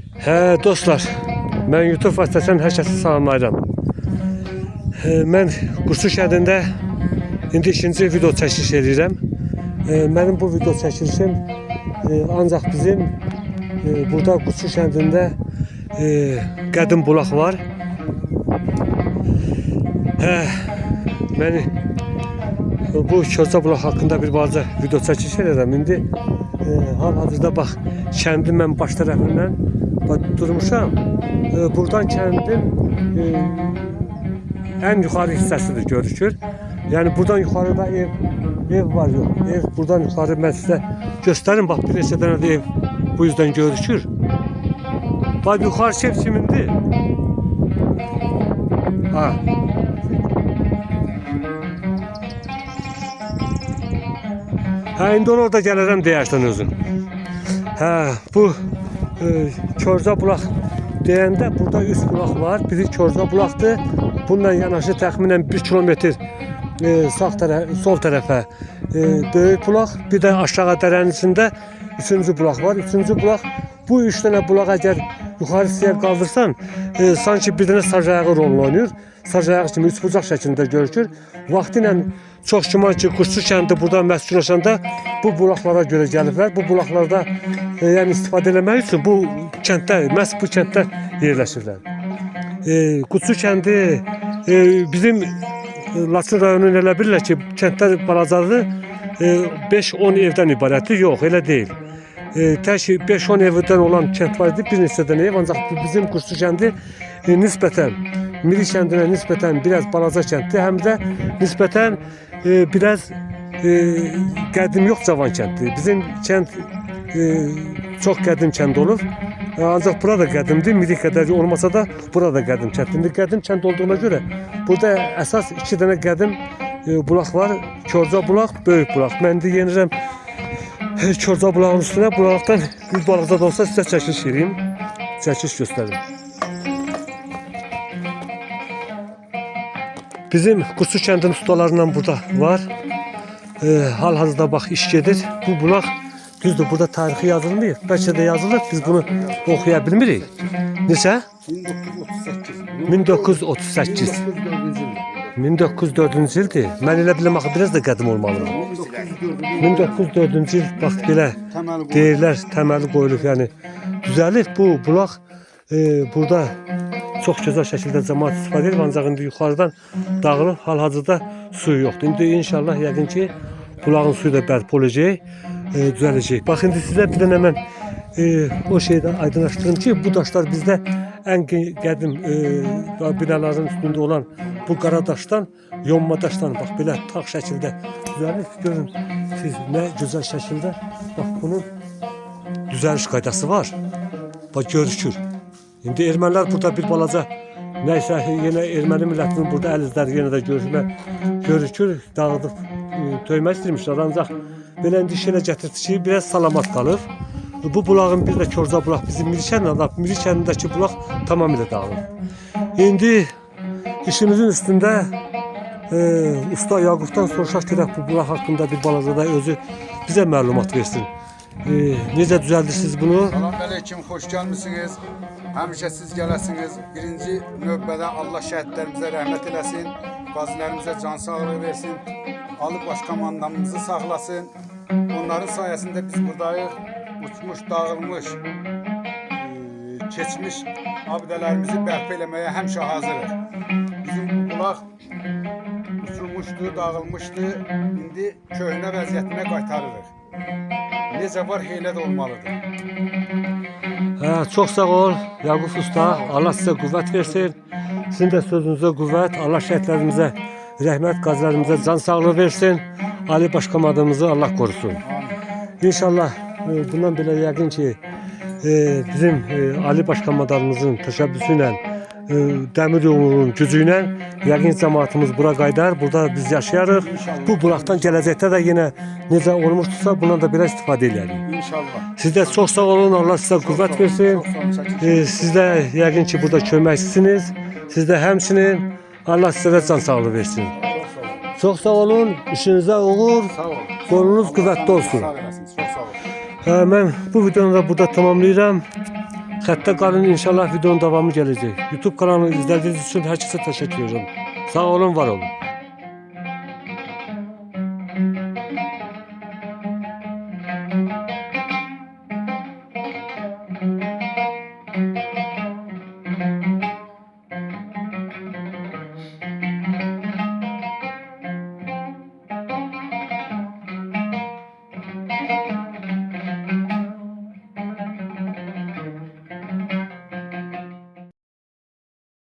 Dostlar, mən YouTube vasitəsindən hər kəsi salamlayıram. Mən Quşçu kəndində indi ikinci video çəkiliş edirəm. Mənim bu video çəkilişim ancaq bizim burada Quşçu kəndində qədim bulaq var. Mən bu Körcə bulaq haqqında bir balaca video çəkiliş edirəm. İndi hal-hazırda bax, kəndin mən baş tərəfindən durmuşam. Buradan kəndin en yukarı hissəsidir görükür. Yani buradan yukarıda ev var yok. Ev buradan yukarı mən sizə göstərim. Bax, bir neçə dənə də ev bu yüzden görükür. Bax, yukarı ev kimindir? Ha. Ha, indi orada gəlirəm deyərsən özün. Ha, bu Körcə bulaq deyəndə burada 3 bulaq var. Biri Körcə bulaqdır. Bununla yanaşı təxminən 1 kilometr sol tərəfə böyük bulaq. Bir də aşağı dərənin içində 3-cü bulaq var. 3-cü bulaq, bu 3 dənə bulaq əgər yuxarı hissəyə qaldırsan, sanki bir dənə sac ayağı rolunu oynayır. Sac ayağı kimi 3 bucaq şəklində görükür. Vaxtilə çox güman ki, Quşçu kəndi burada məskunlaşanda bu bulaqlara görə gəliblər. Bu bulaqlarda yəni istifadə etmək üçün bu kənddə, məhz bu kənddə yerləşirlər. Quşçu kəndi bizim Laçın rayonunun elə bilirlər ki, kəndlər balacadır, 5-10 evdən ibarətdir. Yox, elə deyil. Tək 5-10 evdən olan kənd var idi, bir neçə dənə ev. Ancaq bizim Quşçu kəndi nisbətən, Miri kəndinə nisbətən biraz balaca kənddir. Həm də nisbətən biraz qədim yox, cavan kənddir. Bizim kənd çox qədim kənd olur. Ancaq bura da qədimdir. Miri qədər olmasa da bura da qədim kənddir. Qədim kənd olduğuna görə burada əsas 2 dənə qədim bulaq var. Körcə bulaq, böyük bulaq. Mən də yenirəm Körcə bulağın üstünə. Bulaqdan bir balıqda da olsa sizə çəkiliş edeyim. Çəkiliş göstərim. Bizim Quşçu kəndin ustalarından burada var. Hal-hazırda bax, iş gedir. Bu bulaq düzdür, burada tarixi yazılmıyor. Bəlkə də yazılır, biz bunu oxuya bilmirik. Neçə? 1938. 1904-cü ildir. Mən elə biləm axı biraz da qədim olmalı. 1904-cü il bax belə deyirlər, təməli qoyulub, yəni düzəlib. Bu bulaq burada çox gözəl şəkildə cəmaət istifadə edir, ancaq indi yuxarıdan dağılıb, hal-hazırda suyu yoxdur. İndi inşallah yəqin ki, bulağın suyu da bərpa olacaq, düzələcək. Bax, indi sizə bir dənə mən o şeydə aydınlaşdırım ki, bu daşlar bizdə ən qədim binaların üstündə olan bu qara daşdan, yonma daşdan, bax, belə tağ şəkildə düzəlir. Görün, siz nə gözəl şəkildə, bax, bunun düzəliş qaydası var. Bax, görüşür. İndi ermənilər burada bir balaca, nəysə, yenə erməni millətinin burada əl izləri yenə də görükür, dağıdıb, töymək istəyirmişlər. Ancaq belə indi işə gətirdi ki, biraz salamat qalır. Bu bulağın bir də Körcə bulaq, bizim Miri kəndindəki bulaq tamamilə dağılır. İndi işimizin üstündə usta Yaqubdan soruşaq ki, bu bulaq haqqında bir balaca da özü bizə məlumat versin. Necə düzəldirsiniz bunu? Salamünaleyküm, xoş gəlmisiniz. Həmişə siz gələsiniz. Birinci növbədə Allah şəhidlərimizə rəhmət eləsin, qazilərimizə can sağlığı versin, Ali Baş Komandanımızı saxlasın. Onların sayəsində biz buradayıq. Uçmuş, dağılmış, keçmiş abidələrimizi bərpa eləməyə həmişə hazırıq. Bizim bu bulaq uçulmuşdu, dağılmışdı. İndi köhnə vəziyyətinə qaytarırıq. Necə var, elə də olmalıdır. Çox sağ ol Yaqub usta, Allah sizə qüvvət versin. Sizin də sözünüzə qüvvət, Allah şəhidlərimizə rəhmət, qazilərimizə can sağlığı versin. Ali Baş Komandanımızı Allah qorusun. İnşallah bundan belə yəqin ki, bizim Ali Baş Komandanımızın təşəbbüsü ilə, dəmir yolunun gücü ilə yəqin cəmaatımız bura qaydar, burada biz yaşayarıq. Bu bulaqdan gələcəkdə də yenə necə olmuşdursa, bundan da biraz istifadə edərik. İnşallah. Siz də çox sağ olun, Allah sizə qüvvət versin. Siz də yəqin ki, burada köməksizsiniz. Siz də həmçinin Allah sizə də can sağlığı versin. Çox sağ olun, işinizə uğur, qolunuz qüvvətli olsun. Sağ olasınız, çox sağ olun. Mən bu videonu da burada tamamlayıram. Xəttə qalın, inşallah videonun davamı gələcək. YouTube kanalını izlediğiniz için herkese teşekkür ederim. Sağ olun, var olun.